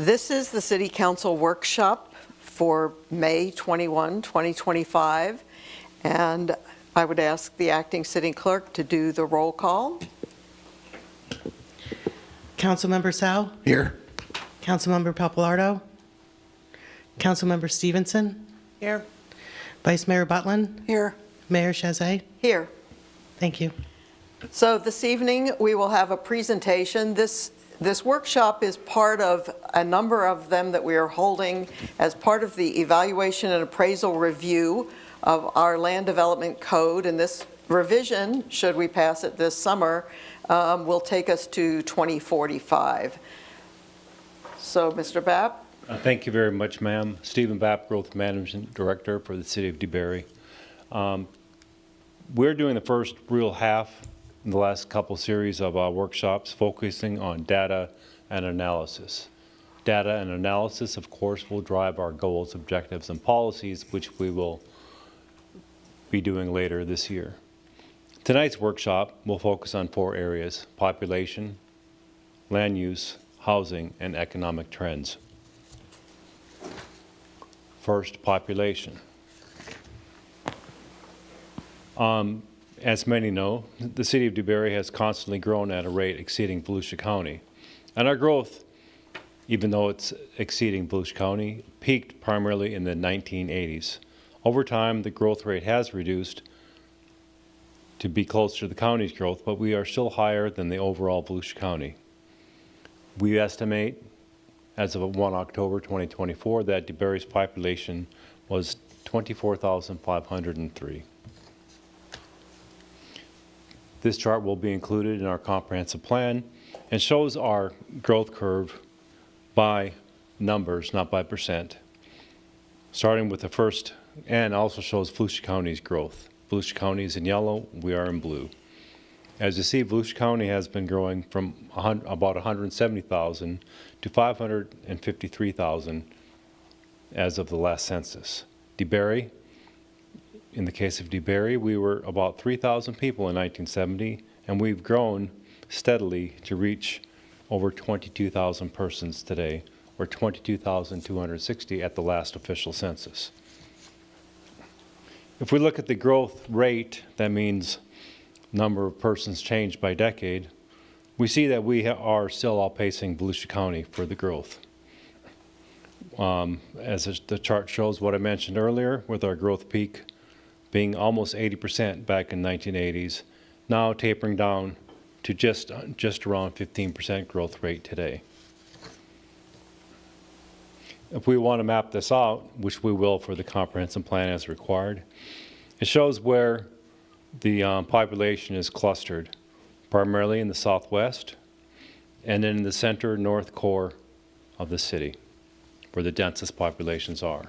This is the City Council workshop for May 21, 2025, and I would ask the acting city clerk to do the roll call. Councilmember Sal? Here. Councilmember Papalardo? Councilmember Stevenson? Here. Vice Mayor Butlin? Here. Mayor Chazet? Here. Thank you. So this evening, we will have a presentation. This workshop is part of a number of them that we are holding as part of the evaluation and appraisal review of our land development code. And this revision, should we pass it this summer, will take us to 2045. So, Mr. Bapp? Thank you very much, ma'am. Stephen Bapp, Growth Management Director for the City of DeBary. We're doing the first real half in the last couple series of workshops focusing on data and analysis. Data and analysis, of course, will drive our goals, objectives, and policies, which we will be doing later this year. Tonight's workshop will focus on 4 areas: population, land use, housing, and economic trends. First, population. As many know, the City of DeBary has constantly grown at a rate exceeding Volusia County. And our growth, even though it's exceeding Volusia County, peaked primarily in the 1980s. Over time, the growth rate has reduced to be closer to the county's growth, but we are still higher than the overall Volusia County. We estimate, as of 1 October 2024, that DeBary's population was 24,503. This chart will be included in our comprehensive plan and shows our growth curve by numbers, not by percent. Starting with the first, and also shows Volusia County's growth. Volusia County is in yellow, we are in blue. As you see, Volusia County has been growing from about 170,000 to 553,000 as of the last census. DeBary, in the case of DeBary, we were about 3,000 people in 1970, and we've grown steadily to reach over 22,000 persons today, or 22,260 at the last official census. If we look at the growth rate, that means number of persons changed by decade, we see that we are still outpacing Volusia County for the growth. As the chart shows, what I mentioned earlier, with our growth peak being almost 80% back in 1980s, now tapering down to just around 15% growth rate today. If we want to map this out, which we will for the comprehensive plan as required, it shows where the population is clustered, primarily in the southwest and then in the center north core of the city, where the densest populations are.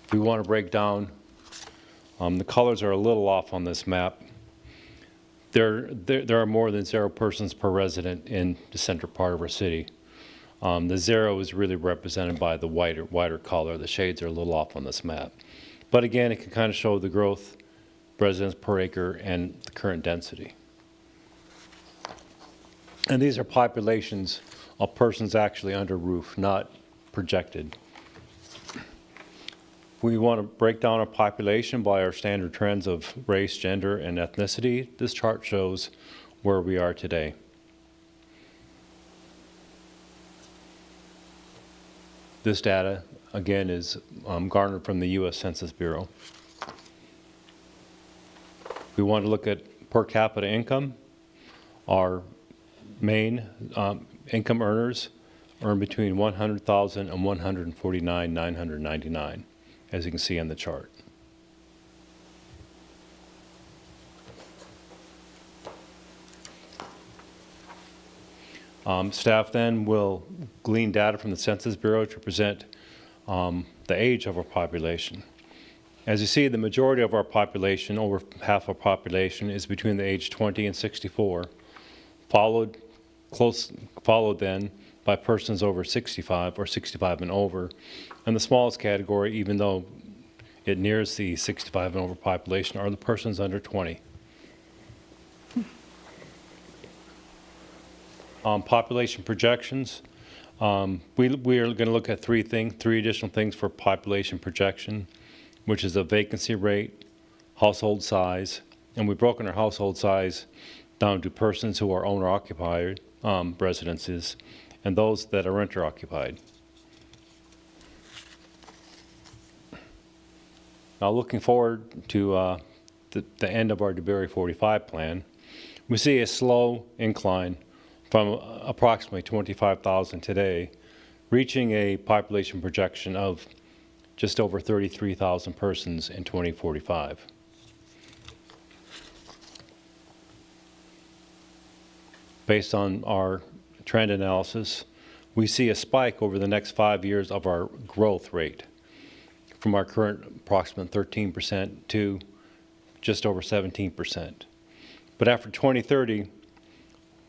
If we want to break down, the colors are a little off on this map. There are more than 0 persons per resident in the center part of our city. The 0 is really represented by the wider color. The shades are a little off on this map. But again, it can kind of show the growth, residents per acre, and the current density. And these are populations of persons actually under roof, not projected. We want to break down our population by our standard trends of race, gender, and ethnicity. This chart shows where we are today. This data, again, is garnered from the U.S. Census Bureau. We want to look at per capita income. Our main income earners earn between $100,000 and $149,999, as you can see on the chart. Staff then will glean data from the Census Bureau to present the age of our population. As you see, the majority of our population, over half our population, is between the age 20 and 64, followed then by persons over 65 or 65 and over. And the smallest category, even though it nears the 65 and over population, are the persons under 20. Population projections. We are going to look at three additional things for population projection, which is a vacancy rate, household size, and we've broken our household size down to persons who are owner-occupied residences and those that are renter-occupied. Now, looking forward to the end of our DeBerry 45 plan, we see a slow incline from approximately 25,000 today, reaching a population projection of just over 33,000 persons in 2045. Based on our trend analysis, we see a spike over the next 5 years of our growth rate from our current approximate 13% to just over 17%. But after 2030,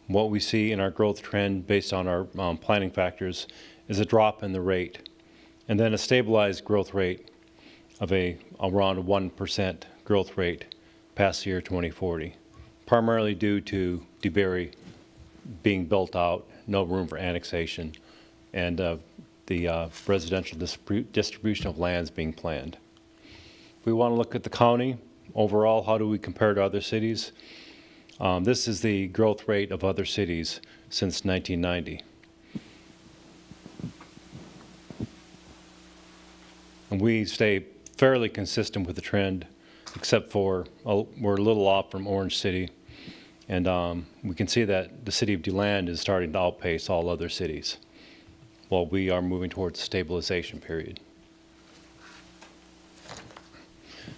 what we see in our growth trend based on our planning factors is a drop in the rate, and then a stabilized growth rate of around a 1% growth rate past the year 2040, primarily due to DeBerry being built out, no room for annexation, and the residential distribution of lands being planned. If we want to look at the county overall, how do we compare to other cities? This is the growth rate of other cities since 1990. And we stay fairly consistent with the trend, except for we're a little off from Orange City. And we can see that the city of DeLand is starting to outpace all other cities, while we are moving towards a stabilization period.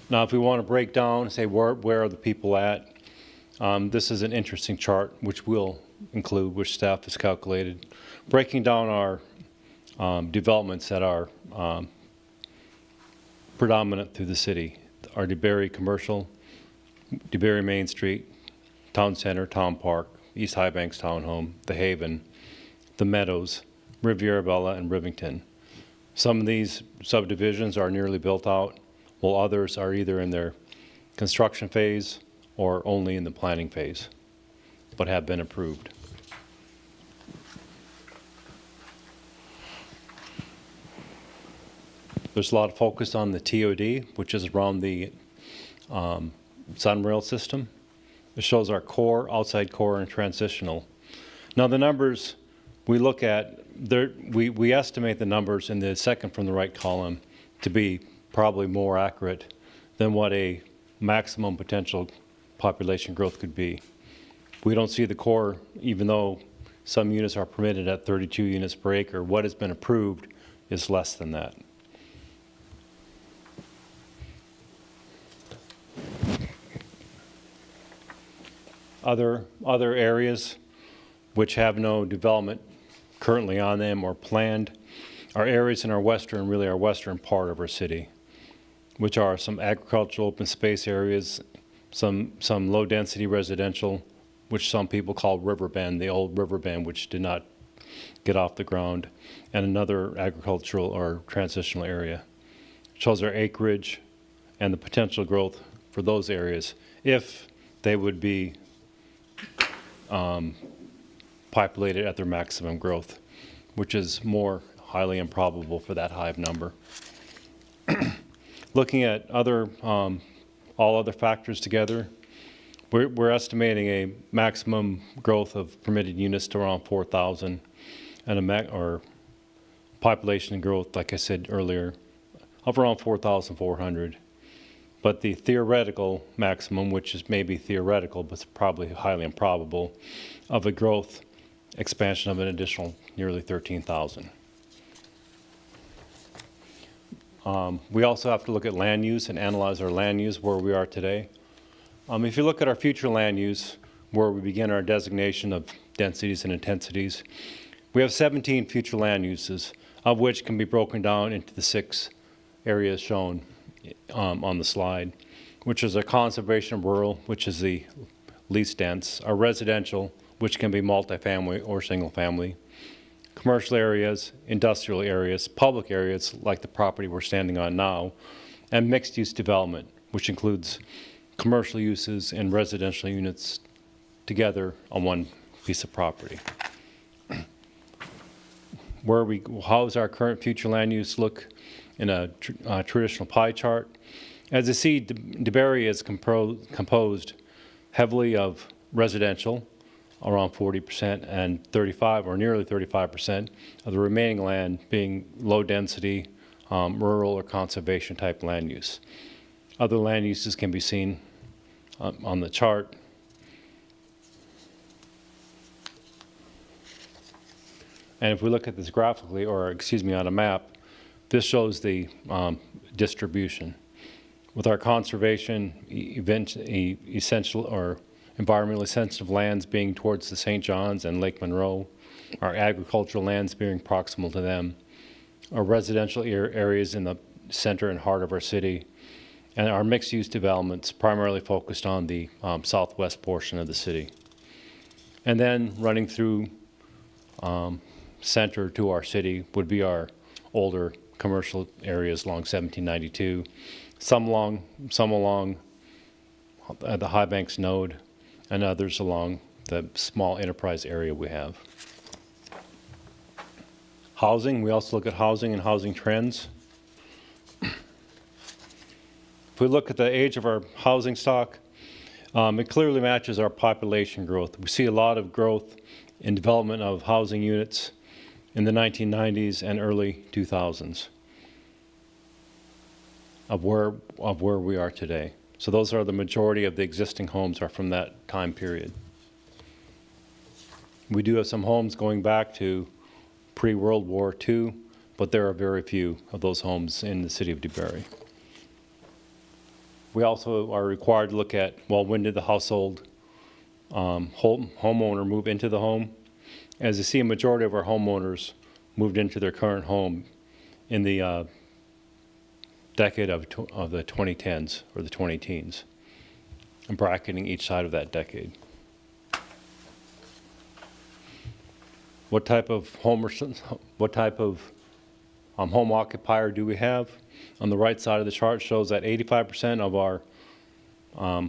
Now, if we want to break down and say where are the people at, this is an interesting chart which we'll include, which staff has calculated, breaking down our developments that are predominant through the city. Our DeBerry Commercial, DeBerry Main Street, Town Center, Town Park, East High Banks Townhome, The Haven, The Meadows, Riviera Bella, and Rivington. Some of these subdivisions are nearly built out, while others are either in their construction phase or only in the planning phase, but have been approved. There's a lot of focus on the TOD, which is around the Sunrail system. It shows our core, outside core, and transitional. Now the numbers we look at, we estimate the numbers in the second from the right column to be probably more accurate than what a maximum potential population growth could be. We don't see the core, even though some units are permitted at 32 units per acre. What has been approved is less than that. Other areas which have no development currently on them or planned are areas in our western part of our city, which are some agricultural open space areas, some low density residential, which some people call Riverbend, the old Riverbend, which did not get off the ground, and another agricultural or transitional area. It shows our acreage and the potential growth for those areas if they would be populated at their maximum growth, which is more highly improbable for that high of number. Looking at all other factors together, we're estimating a maximum growth of permitted units to around 4,000 and or population growth, like I said earlier, of around 4,400. But the theoretical maximum, which is maybe theoretical, but it's probably highly improbable, of a growth expansion of an additional nearly 13,000. We also have to look at land use and analyze our land use where we are today. If you look at our future land use, where we begin our designation of densities and intensities, we have 17 future land uses, of which can be broken down into the 6 areas shown on the slide, which is a conservation of rural, which is the least dense, our residential, which can be multifamily or single family, commercial areas, industrial areas, public areas like the property we're standing on now, and mixed use development, which includes commercial uses and residential units together on one piece of property. how does our current future land use look in a traditional pie chart. As you see, DeBary is composed heavily of residential, around 40%, and 35 or nearly 35% of the remaining land being low density, rural or conservation type land use. Other land uses can be seen on the chart. And if we look at this graphically, or excuse me, on a map, this shows the distribution. With our conservation essential or environmentally sensitive lands being towards the St. John's and Lake Monroe, our agricultural lands being proximal to them, our residential areas in the center and heart of our city, and our mixed-use developments primarily focused on the southwest portion of the city. And then running through center to our city would be our older commercial areas along 1792, some along the High Banks node, and others along the small enterprise area we have. Housing, we also look at housing and housing trends. If we look at the age of our housing stock, it clearly matches our population growth. We see a lot of growth in development of housing units in the 1990s and early 2000s of where we are today. So those are the majority of the existing homes are from that time period. We do have some homes going back to pre-World War II, but there are very few of those homes in the city of DeBary. We also are required to look at, well, when did the household homeowner move into the home? As you see, a majority of our homeowners moved into their current home in the decade of the 2010s or the 20-teens. I'm bracketing each side of that decade. What type of home occupier do we have? On the right side of the chart shows that 85% of our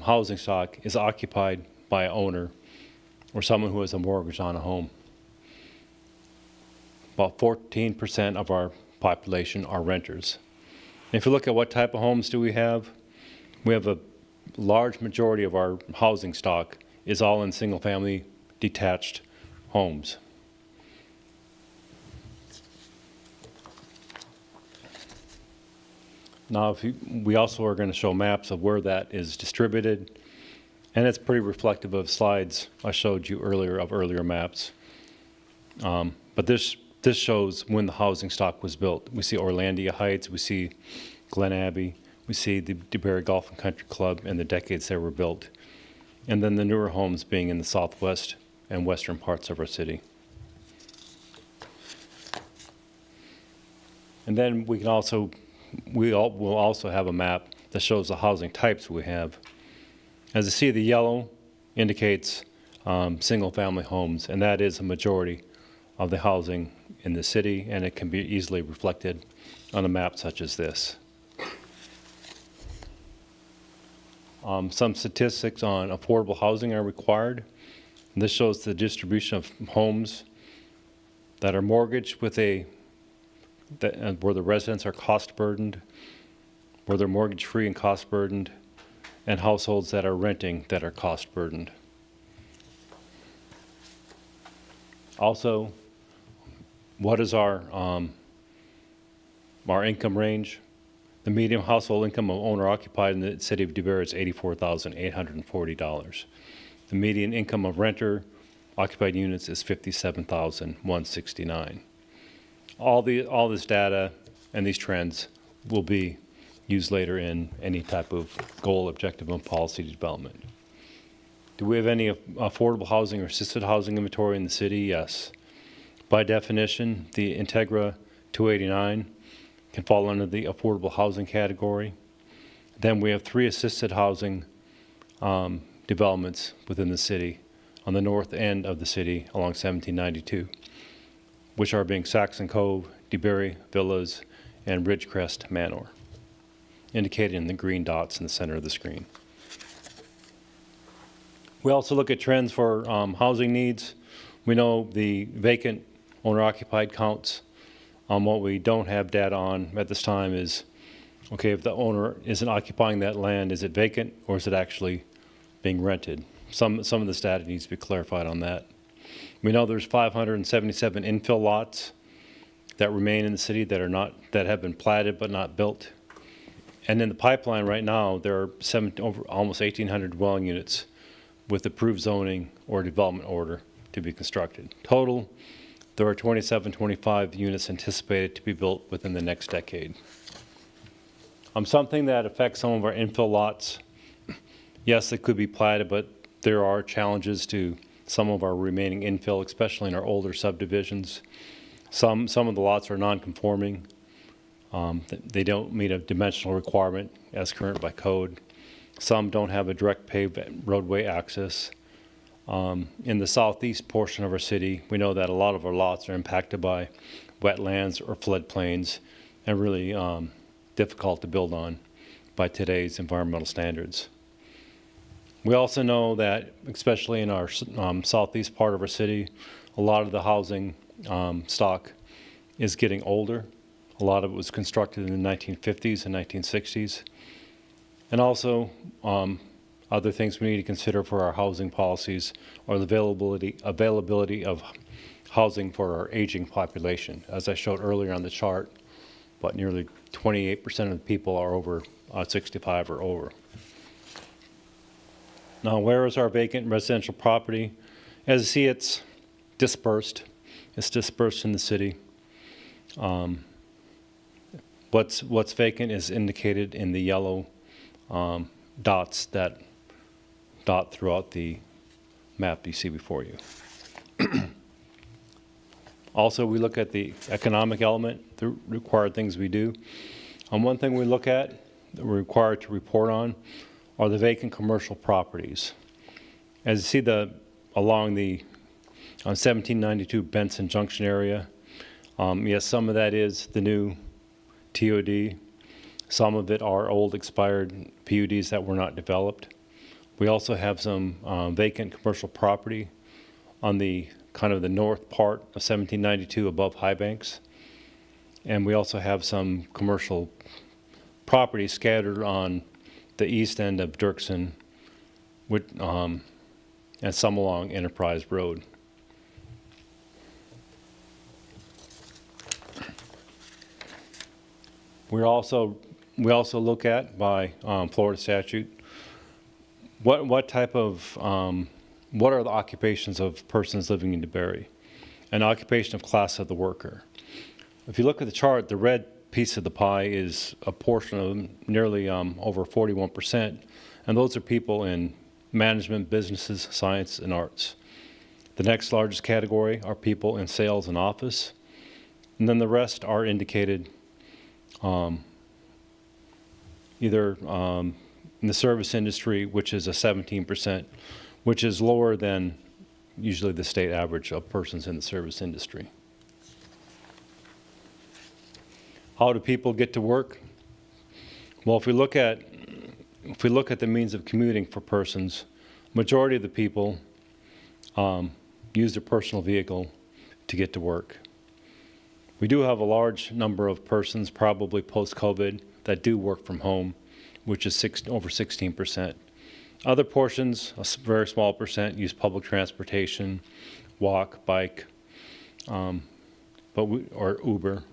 housing stock is occupied by an owner or someone who has a mortgage on a home. About 14% of our population are renters. If you look at what type of homes do we have a large majority of our housing stock is all in single-family detached homes. Now, we also are going to show maps of where that is distributed, and it's pretty reflective of slides I showed you earlier of earlier maps. But this shows when the housing stock was built. We see Orlandia Heights, we see Glen Abbey, we see the DeBary Golf and Country Club and the decades they were built, and then the newer homes being in the southwest and western parts of our city. And then we'll also have a map that shows the housing types we have. As you see, the yellow indicates single-family homes, and that is a majority of the housing in the city, and it can be easily reflected on a map such as this. Some statistics on affordable housing are required. And this shows the distribution of homes that are mortgaged with where the residents are cost burdened, where they're mortgage free and cost burdened, and households that are renting that are cost burdened. Also, what is our income range? The median household income of owner occupied in the city of DeBary is $84,840. The median income of renter occupied units is $57,169. All this data and these trends will be used later in any type of goal, objective, and policy development. Do we have any affordable housing or assisted housing inventory in the city? Yes. By definition, the Integra 289 can fall under the affordable housing category. Then we have 3 assisted housing developments within the city on the north end of the city along 1792, which are being Saxon Cove, DeBary Villas, and Ridgecrest Manor, indicated in the green dots in the center of the screen. We also look at trends for housing needs. We know the vacant owner-occupied counts. What we don't have data on at this time is, okay, if the owner isn't occupying that land, is it vacant or is it actually being rented? Some of this data needs to be clarified on that. We know there's 577 infill lots that remain in the city that have been platted but not built. And in the pipeline right now, there are almost 1,800 dwelling units with approved zoning or development order to be constructed. Total, there are 25 units anticipated to be built within the next decade. Something that affects some of our infill lots, yes, they could be platted, but there are challenges to some of our remaining infill, especially in our older subdivisions. Some of the lots are non-conforming. They don't meet a dimensional requirement as current by code. Some don't have a direct paved roadway access. In the southeast portion of our city, we know that a lot of our lots are impacted by wetlands or floodplains and really difficult to build on by today's environmental standards. We also know that, especially in our southeast part of our city, a lot of the housing stock is getting older. A lot of it was constructed in the 1950s and 1960s. And also, other things we need to consider for our housing policies are the availability of housing for our aging population. As I showed earlier on the chart, but nearly 28% of the people are over 65 or over. Now, where is our vacant residential property? As you see, it's dispersed. It's dispersed in the city. What's vacant is indicated in the yellow dots that dot throughout the map you see before you. Also, we look at the economic element, the required things we do. One thing we look at that we're required to report on are the vacant commercial properties. As you see along the 1792 Benson Junction area, yes, some of that is the new TOD. Some of it are old expired PUDs that were not developed. We also have some vacant commercial property on the kind of the north part of 1792 above High Banks. And we also have some commercial property scattered on the east end of Dirksen and some along Enterprise Road. We also look at, by Florida statute, what type of what are the occupations of persons living in DeBary? An occupation of class of the worker. If you look at the chart, the red piece of the pie is a portion of nearly over 41%, and those are people in management, businesses, science, and arts. The next largest category are people in sales and office, and then the rest are indicated either in the service industry, which is a 17%, which is lower than usually the state average of persons in the service industry. How do people get to work? Well, if we look at the means of commuting for persons, majority of the people use their personal vehicle to get to work. We do have a large number of persons, probably post-COVID, that do work from home, which is over 16%. Other portions, a very small percent, use public transportation, walk, bike, or Uber,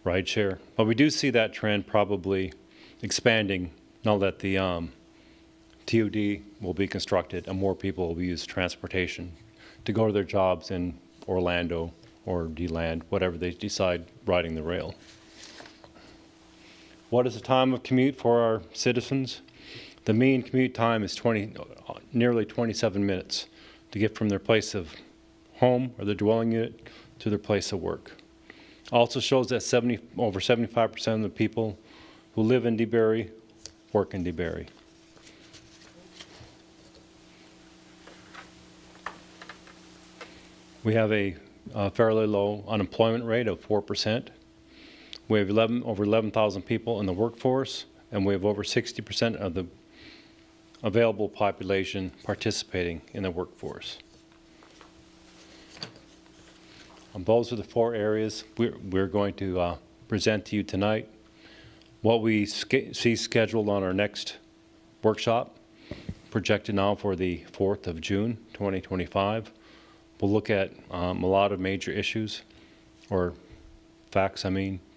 rideshare. But we do see that trend probably expanding now that the TOD will be constructed and more people will use transportation to go to their jobs in Orlando or DeLand, whatever they decide riding the rail. What is the time of commute for our citizens? The mean commute time is nearly 27 minutes to get from their place of home or their dwelling unit to their place of work. Also shows that over 75% of the people who live in DeBary work in DeBary. We have a fairly low unemployment rate of 4%. We have over 11,000 people in the workforce, and we have over 60% of the available population participating in the workforce. Those are the 4 areas we're going to present to you tonight. What we see scheduled on our next workshop, projected now for the 4th of June, 2025. We'll look at a lot of major issues, or facts,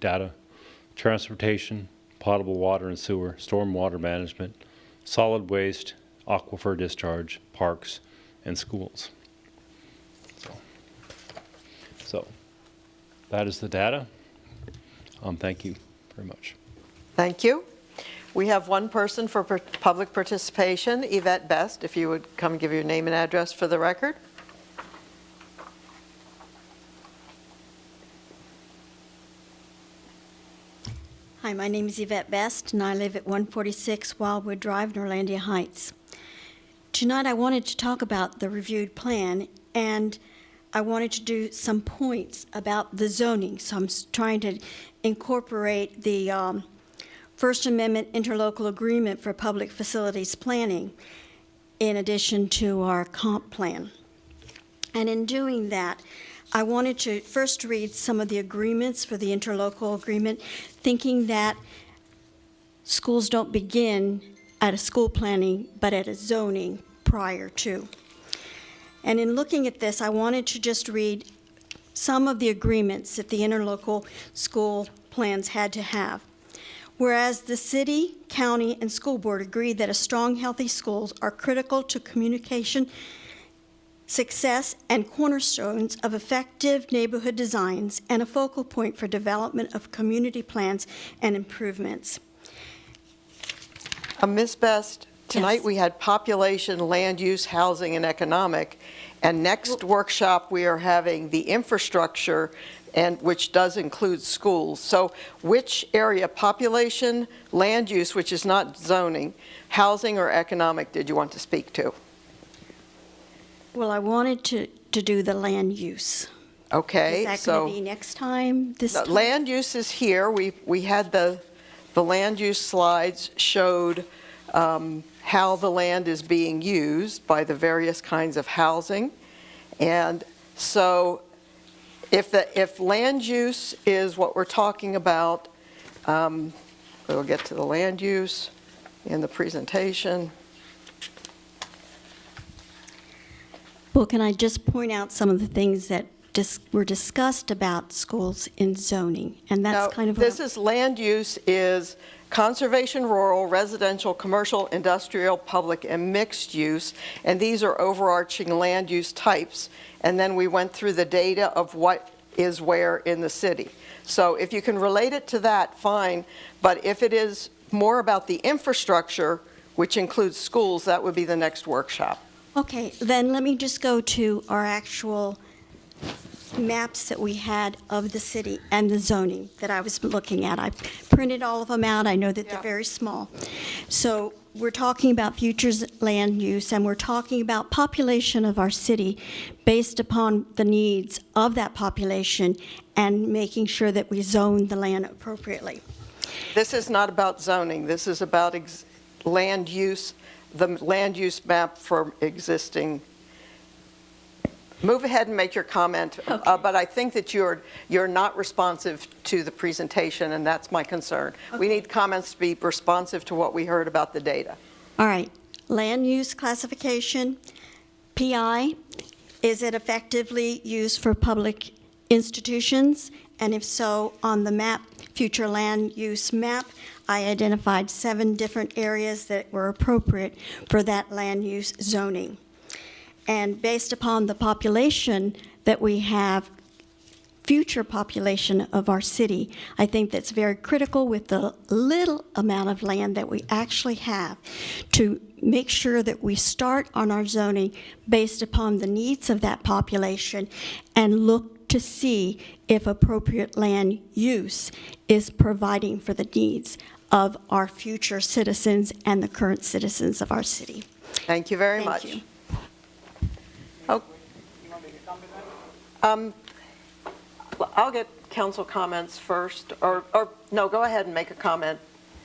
data, transportation, potable water and sewer, stormwater management, solid waste, aquifer discharge, parks, and schools. So that is the data. Thank you very much. Thank you. We have one person for public participation, Yvette Best, if you would come give your name and address for the record. Hi, my name is Yvette Best, and I live at 146 Wildwood Drive, Norlandia Heights. Tonight, I wanted to talk about the reviewed plan, and I wanted to do some points about the zoning. So I'm trying to incorporate the First Amendment interlocal agreement for public facilities planning in addition to our comp plan. And in doing that, I wanted to first read some of the agreements for the interlocal agreement, thinking that schools don't begin at a school planning, but at a zoning prior to. And in looking at this, I wanted to just read some of the agreements that the interlocal school plans had to have. Whereas the city, county, and school board agree that a strong, healthy schools are critical to communication success and cornerstones of effective neighborhood designs and a focal point for development of community plans and improvements. Ms. Best, tonight Yes. we had population, land use, housing, and economic, and next workshop we are having the infrastructure, and which does include schools. So which area, population, land use, which is not zoning, housing, or economic, did you want to speak to? Well, I wanted to do the land use. Okay, Is that so going to be next time? This time? land use is here. We had the land use slides showed how the land is being used by the various kinds of housing. And so if land use is what we're talking about, we'll get to the land use in the presentation. Well, can I just point out some of the things that were discussed about schools in zoning? And Now, that's kind of this is land use is conservation, rural, residential, commercial, industrial, public, and mixed use, and these are overarching land use types. And then we went through the data of what is where in the city. So if you can relate it to that, fine, but if it is more about the infrastructure, which includes schools, that would be the next workshop. Okay, then let me just go to our actual maps that we had of the city and the zoning that I was looking at. I printed all of them out. I know that they're Yeah. very small. So we're talking about futures land use, and we're talking about population of our city based upon the needs of that population and making sure that we zone the land appropriately. This is not about zoning. This is about land use, the land use map for existing. Move ahead and make your comment, Okay. but I think that you're not responsive to the presentation, and that's my concern. We Okay. need comments to be responsive to what we heard about the data. All right, land use classification, PI, is it effectively used for public institutions? And if so, on the map, future land use map, I identified 7 different areas that were appropriate for that land use zoning. And based upon the population that we have, future population of our city, I think that's very critical with the little amount of land that we actually have to make sure that we start on our zoning based upon the needs of that population and look to see if appropriate land use is providing for the needs of our future citizens and the current citizens of our city. Thank you very Thank much. you. I'll get council comments first, or no, go ahead and make a comment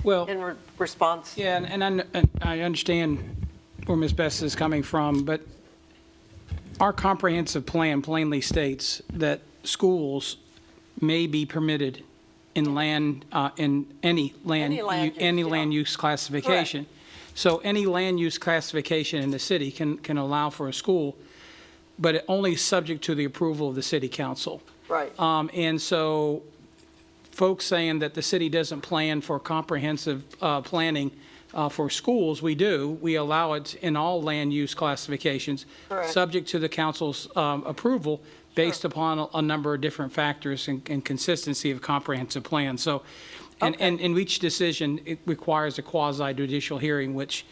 Well, in response. yeah, and I understand where Ms. Best is coming from, but our comprehensive plan plainly states that schools may be permitted in land, in any land, Any land use, any yeah. land use classification. So any land use classification in the city can allow for a school, but it only is subject to the approval of the city council. Right. And so folks saying that the city doesn't plan for comprehensive planning for schools, we do. We allow it in all land use classifications, Correct. subject to the council's approval based upon a number of different factors and consistency of comprehensive plan. So, and each decision, it requires a quasi judicial hearing, which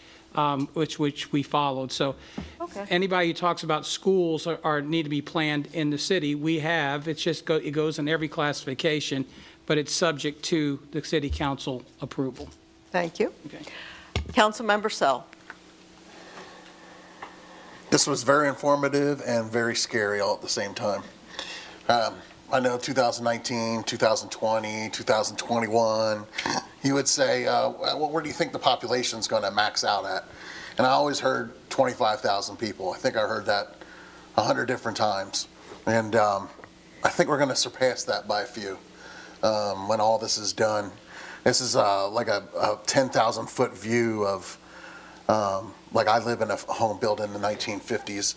we followed. So Okay. anybody who talks about schools need to be planned in the city, we have. It's just it goes in every classification, but it's subject to the city council approval. Thank you. Okay. Councilmember Sell. This was very informative and very scary all at the same time. I know 2019, 2020, 2021, you would say, well, where do you think the population's going to max out at? And I always heard 25,000 people. I think I heard that 100 different times. And I think we're going to surpass that by a few when all this is done. This is like a 10,000-foot view of, like I live in a home built in the 1950s.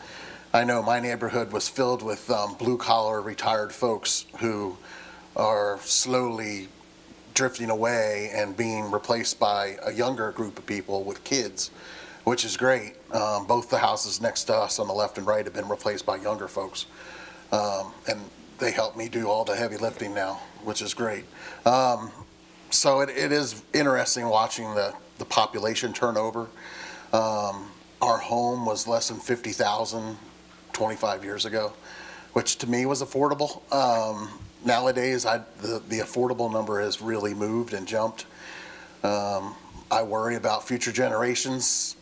I know my neighborhood was filled with blue-collar retired folks who are slowly drifting away and being replaced by a younger group of people with kids, which is great. Both the houses next to us on the left and right have been replaced by younger folks. And they help me do all the heavy lifting now, which is great. So it is interesting watching the population turnover. Our home was less than 50,000 25 years ago, which to me was affordable. Nowadays, the affordable number has really moved and jumped. I worry about future generations,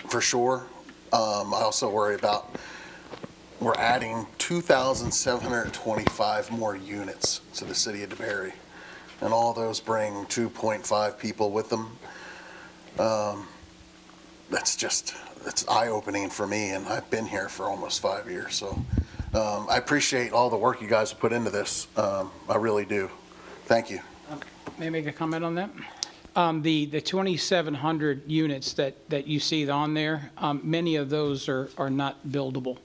for sure. I also worry about we're adding 2,725 more units to the city of DeBary, and all those bring 2.5 people with them. It's eye-opening for me, and I've been here for almost 5 years. So I appreciate all the work you guys have put into this. I really do. Thank you. May I make a comment on that? The 2,700 units that you see on there, many of those are not buildable.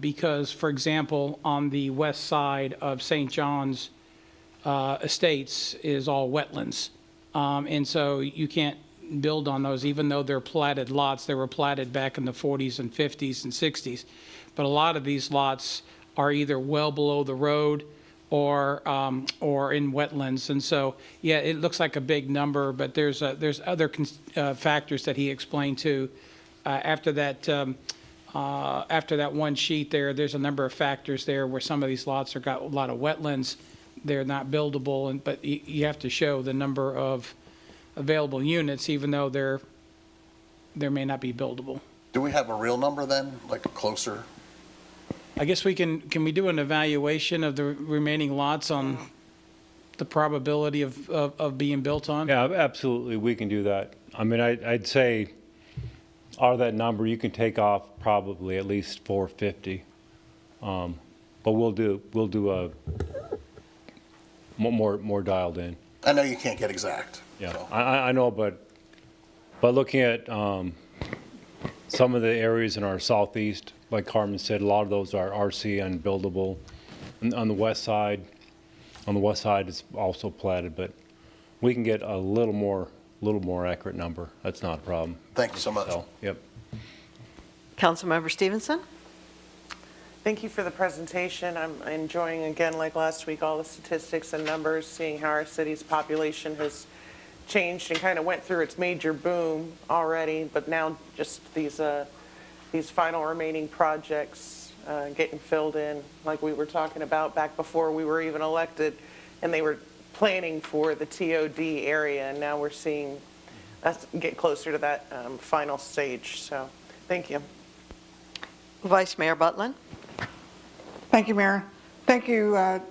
Because, for example, on the west side of St. John's Estates is all wetlands. And so you can't build on those, even though they're platted lots. They were platted back in the 40s and 50s and 60s. But a lot of these lots are either well below the road or in wetlands. And so, yeah, it looks like a big number, but there's other factors that he explained too. After that one sheet there's a number of factors there where some of these lots have got a lot of wetlands. They're not buildable, but you have to show the number of available units, even though there may not be buildable. Do we have a real number then, like closer? I guess can we do an evaluation of the remaining lots on the probability of being built on? Yeah, absolutely, we can do that. I mean, I'd say out of that number, you can take off probably at least 450. But we'll do a more dialed in. I know you can't get exact. Yeah, so. I know, but looking at some of the areas in our southeast, like Carmen said, a lot of those are RC and buildable. And on the west side, it's also platted, but we can get a little more accurate number. That's not a problem. Thank you so much. So, yep. Councilmember Stevenson? Thank you for the presentation. I'm enjoying, again, like last week, all the statistics and numbers, seeing how our city's population has changed and kind of went through its major boom already, but now just these final remaining projects getting filled in, like we were talking about back before we were even elected, and they were planning for the TOD area, and now we're seeing us get closer to that final stage. So, thank you. Vice Mayor Butlin? Thank you, Mayor. Thank you,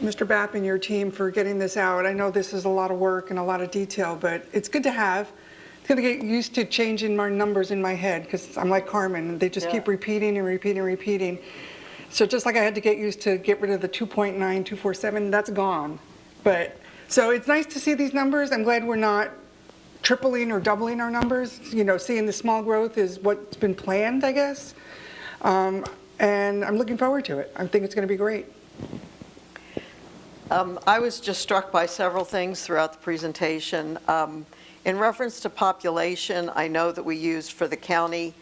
Mr. Bapp and your team for getting this out. I know this is a lot of work and a lot of detail, but it's good to have. It's going to get used to changing my numbers in my head because I'm like Carmen. They just keep repeating and repeating and repeating. So just like I had to get used to get rid of the 2.9247, that's gone. But, so it's nice to see these numbers. I'm glad we're not tripling or doubling our numbers. You know, seeing the small growth is what's been planned, I guess. And I'm looking forward to it. I think it's going to be great. I was just struck by several things throughout the presentation. In reference to population, I know that we used for the county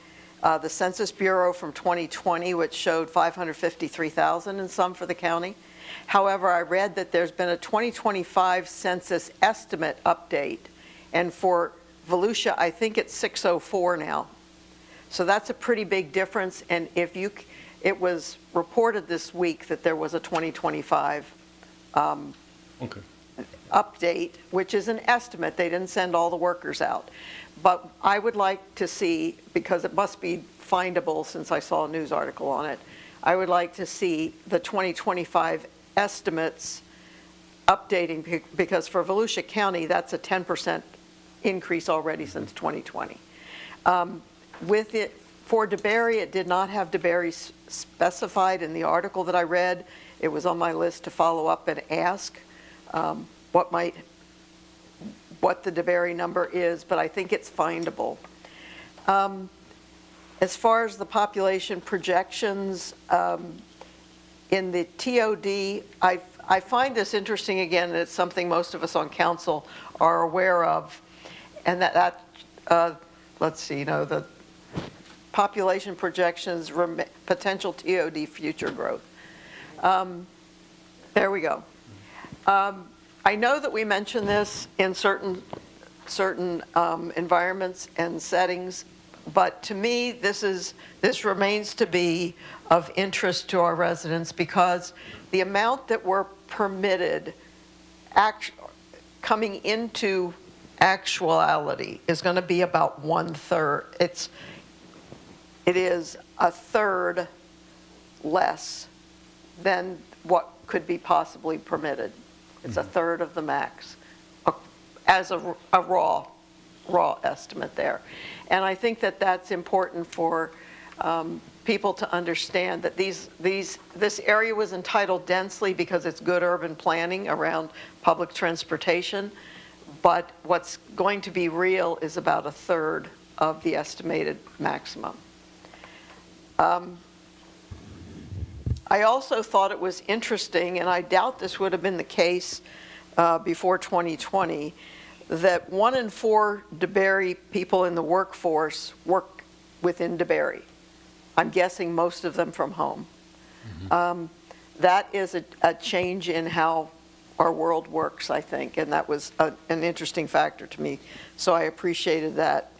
the Census Bureau from 2020, which showed 553,000 in some for the county. However, I read that there's been a 2025 census estimate update, and for Volusia, I think it's 604 now. So that's a pretty big difference, and it was reported this week that there was a 2025 Okay. update, which is an estimate. They didn't send all the workers out. But I would like to see, because it must be findable since I saw a news article on it, I would like to see the 2025 estimates updating, because for Volusia County, that's a 10% increase already since 2020. With it, for DeBerry, it did not have DeBerry specified in the article that I read. It was on my list to follow up and ask what the DeBerry number is, but I think it's findable. As far as the population projections, in the TOD, I find this interesting again, and it's something most of us on council are aware of, and let's see, the population projections, potential TOD future growth. There we go. I know that we mention this in certain environments and settings, but to me, this remains to be of interest to our residents, because the amount that we're permitted coming into actuality is going to be about 1/3. It is a third less than what could be possibly permitted. It's a third of the max, as a raw estimate there. And I think that that's important for people to understand that this area was entitled densely because it's good urban planning around public transportation, but what's going to be real is about a third of the estimated maximum. I also thought it was interesting, and I doubt this would have been the case before 2020, that 1 in 4 DeBerry people in the workforce work within DeBerry. I'm guessing most of them from home. That is a change in how our world works, I think, and that was an interesting factor to me, so I appreciated that.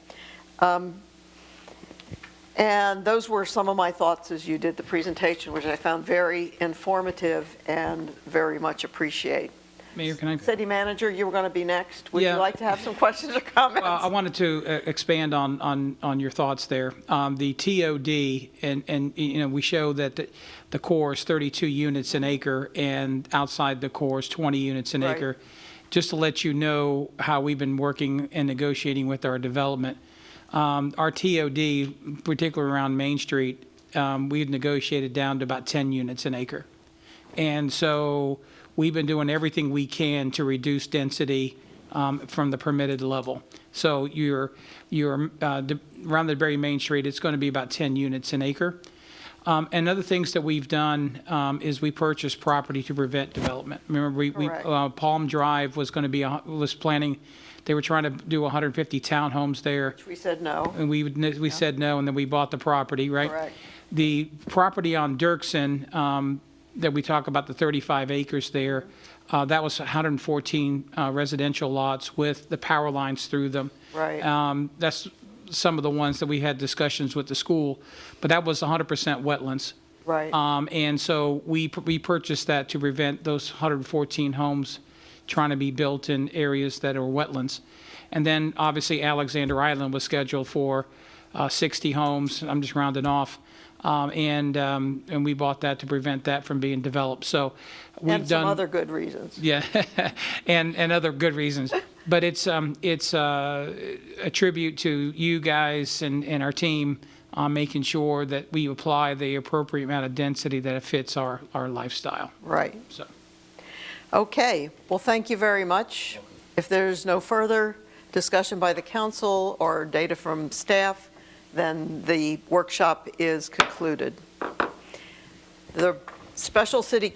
And those were some of my thoughts as you did the presentation, which I found very informative and very much appreciate. Mayor, can I? City Manager, you were going to be next. Would you Yeah. like to have some questions or comments? I wanted to expand on your thoughts there. The TOD, and we show that the core is 32 units an acre, and outside the core is 20 units an Right. acre. Just to let you know how we've been working and negotiating with our development. Our TOD, particularly around Main Street, we've negotiated down to about 10 units an acre. And so we've been doing everything we can to reduce density from the permitted level. So you're around the DeBerry Main Street, it's going to be about 10 units an acre. And other things that we've done is we purchased property to prevent development. Remember, Correct. Palm Drive was going to be was planning. They were trying to do 150 townhomes there. Which we said no. And we said no, and then we bought the property, right? Correct. The property on Dirksen, that we talk about, the 35 acres there, that was 114 residential lots with the power lines through them. Right. That's some of the ones that we had discussions with the school, but that was 100% wetlands. Right. And so we purchased that to prevent those 114 homes trying to be built in areas that are wetlands. And then obviously Alexander Island was scheduled for 60 homes. I'm just rounding off. And we bought that to prevent that from being developed. So we've And done some other good reasons. yeah, and other good reasons. But it's a tribute to you guys and our team making sure that we apply the appropriate amount of density that it fits our lifestyle. Right. So, Okay, well, thank you very much. If there's no further discussion by the council or data from staff, then the workshop is concluded. The special city